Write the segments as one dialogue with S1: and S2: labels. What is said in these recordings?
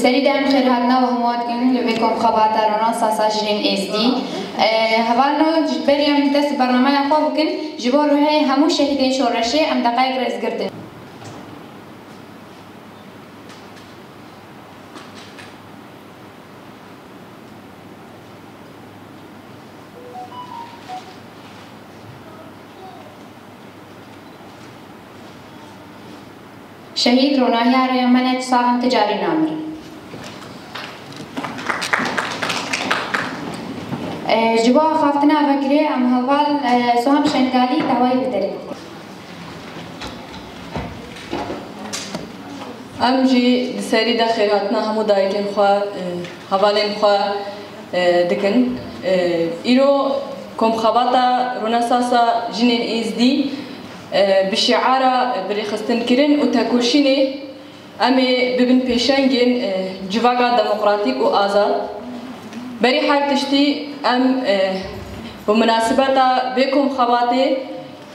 S1: سری دم خیر هاتنا و همواد کن لبیکم خبات رونا ساساجرین ازدی هوالنا بریم دست برنامه خواب کن جبار روحی همو شهیدین شورشه ام دقایق رز گردن شهید روناهی ریامنت ساهم تجاری نامر جوا خافتنا فکری ام هوال سوهم شنگالی دعوی بدرید
S2: ام جی سری دا خیراتنا همو دایکن خواه هوالین خواه دکن ایرو کم خباتا روناساسا جنین ازدی بشعارة بريخستن كرين وتكوشيني أمي ببن بيشنجين جواقا ديمقراطيك وآزاد بري حال تشتي أم بمناسبة بكم خواتي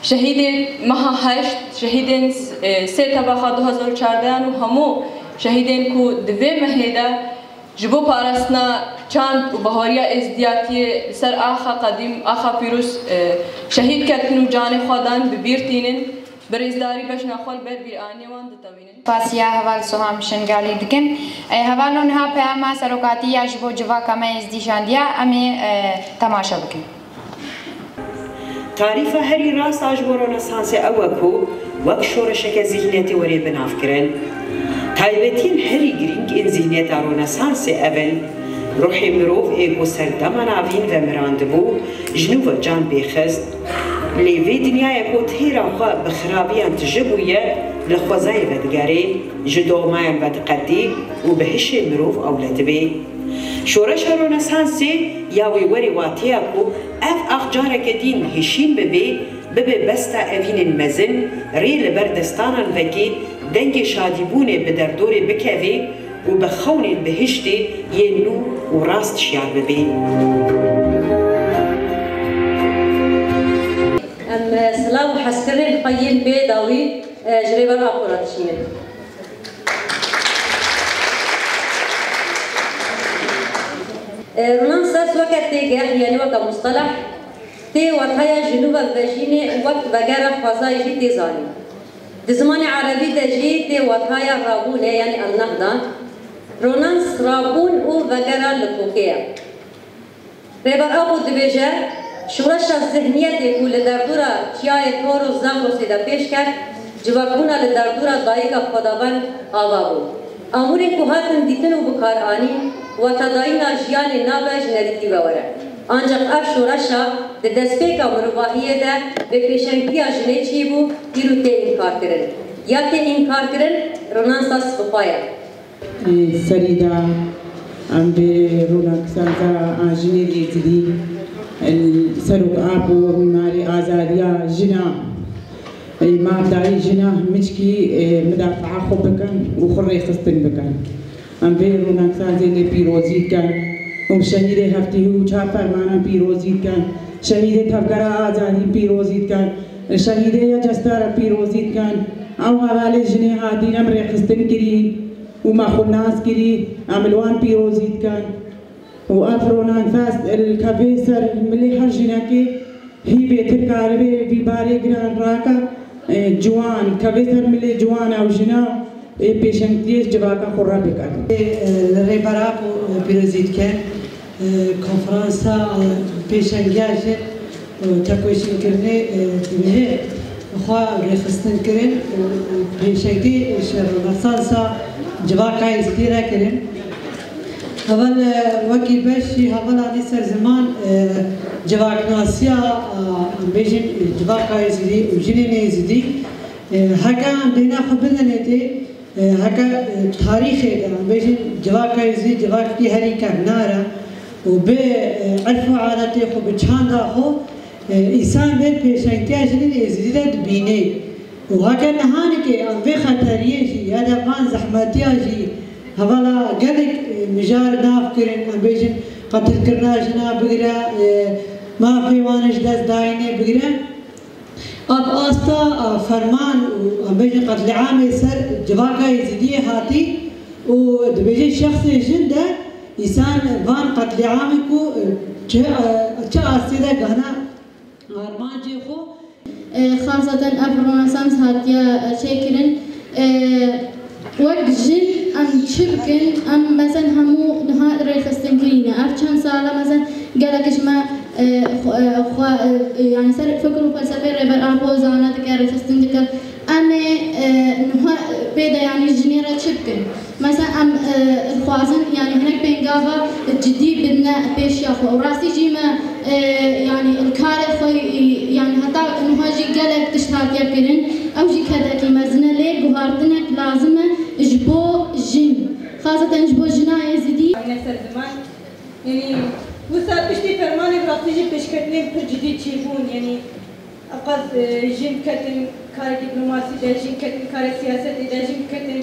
S2: شهيدين مها هشت شهيدين سه تباخا 2014 وهمو شهيدين كو دوه مهيدا جبو پارسنا چند و بهاریا ازدیاتی سر آخا قدیم آخا پیروز شهید کردن و جان خودان ببیرتینن برزداری بش نخال بر بیر آنیوان دتوینن.
S1: پاسیا هوال سوهم شنگالی دکن هوالون ها پیام سرکاتی یا جبو جوا کم ازدیشاندیا امی تماشا بکن.
S3: تعریف هری راست آجبوران سانس اوکو وقت شورش که ذهنیتی وری بناف کرن. تایبتین هری گرینگ این ذهنیت رنسانس اول روحی مروف ایگو سردمان آوین و مراندبو جنوب جان بخست لیوی دنیای کو تیرا خواه بخرابیان تجبویه لخوزای ودگاری جدوماین ودقدی و بهش مروف اولاد بی شورش رنسانسی یاوی وری واتیا کو اف اخجاره کدین هشین ببی بستا اوین مزن ری لبردستانان وکی دنگ شادیبونه به دردور بکوی و بخون بهشتی یه نو و راست شیار ببین.
S4: ام سلام حسکرین خیل به داوی جریبر آپوراتشینه. رونانساس وقت تیگر یعنی وقت مصطلح تی وقتها جنوب الفجینه وقت وگرم فضای جی تیزانی. زمان عربي تجي وطايا رابون يعني النهضة رونانس رابون او وغيرها لفوكية ريبر أبو دبيجة شورش الذهنية يقول لدردورة تياي كورو زامرو سيدا بيش كرد جواكونا لدردورة ضايقة خدابان آبابو أموري كوهاتن ديتن و بكاراني وتداينا جيان نابج نريتي بورا ancak ev şoreşa de destpêka mirovahiye de ve pêşengiya jinê çî bû îro tê înkar kirin. Ya tê înkar kirin, Ronansa spixwaye.
S5: Serî da em bê ronaksaza a jinê lêzidî serok ab û mîmarê azadiya jina mavdayî jina miçkî midafaa xwe bikin û xwe rêxistin bikin. Em bê ronaksazê lê pîrozî bikin. شهید هفته و چهار فرمان پیروزی کن شهید تفکر آزادی پیروزی کن شهید جستار پیروزی کن او حواله جنه هادین امر خستن کری و ما خناس کری عملوان پیروزی کن و افرونان فاست الکبیسر ملی هر جنه که هی بهتر کاربه بیباره گران راکا جوان کبیسر ملی جوان او جنه پیشنگیش جواکا خورا بکن
S6: ریبراب پیروزی کن کنفرانسا پیشنگیاش تکوشین کرده دیگه خواه رخصتن کردن پیشنگی شرمسانسا جواکای استیرا کردن اول وکی باشی اول آدی سر زمان جواکناسیا بیشتر جواکای زدی و جنینی زدی هکا دینا خود بدنیتی هکا تاریخی دارم بیشتر جواکای زدی جواکی هری کناره و به عرف و عادتی خو به چند خو انسان به پیشنگیش ازدیاد بینه و هکر نهانی که آن به خطریه جی یا دفعان زحمتیه جی حوالا گلک مجار ناف کرن آن بیشن قتل کرناش ناف بگیره ما پیوانش دست داینه بگیره اب آستا فرمان و آن بیشن قتل عام سر جواکای زدیه هاتی ودبيجي شخص جدا إنسان فان قتل عامكو أسيدا قهنا أرمانجي خو
S7: خاصة أفرونسانس هاتيا شاكرن وقت جن أم شبكن أم مثلا همو نها ريخستن كرينا أفشان سالة مثلا قالكش ما يعني سر فكر وفلسفة ربر أبو زانا تكار ريخستن تكار أما نها بيدا يعني جنيرة شبكن مثلا أم خوازن يعني هناك بينقافا جدي بدنا بيش ياخو وراسي جيما يعني الكار خوي يعني حتى نها جي قالك تشتاك يكرن أو جي كذا كي مزنا ليه بهاردنك لازمة جبو جن خاصة جبو جنا يزيدي
S8: يعني وصار بشتي فرماني براسيجي بشكتني بجديد تشيفون يعني أقص جن كتن كار دبلوماسي دا جن كتن كار سياسة دا جن كتن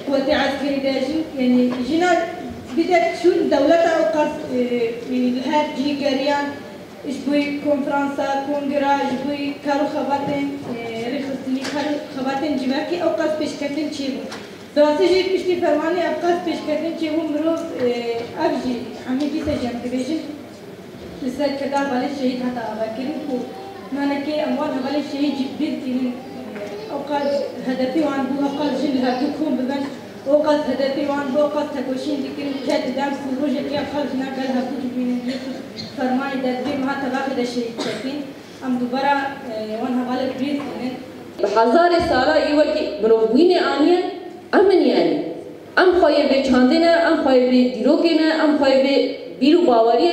S8: قوة عسكري دا جن يعني جنا بدأت شو الدولة أقص يعني لهاد جي قريان إجبوي كونفرنسا كونغرا إجبوي كارو خباتن رخصتني كارو خباتن جماكي أقص بشكتن تشيفون براسيجي بشتي فرماني أقص بشكتن تشيفون مروف أبجي عميدي سجن تبيجن لسه كذا بالي شهيد حتى أبكرين كو مانكي أموال بالي شهيد جبين كين أوقات هدفي وان بو أوقات جن هاتوكم ببن أوقات هدفي وان بو أوقات تكوشين دكين جد دام سروج كي أخرج نقل هاتو جبين فرماني دبي ما تباخد الشهيد كين أم دوبارا وان هبالي بريد كين
S9: بهزار سالا يوكي بروبين آنيا أمن يعني أم خواهی به چاندنه، أم خواهی به دیروگنه، أم خواهی به بیرو باوریه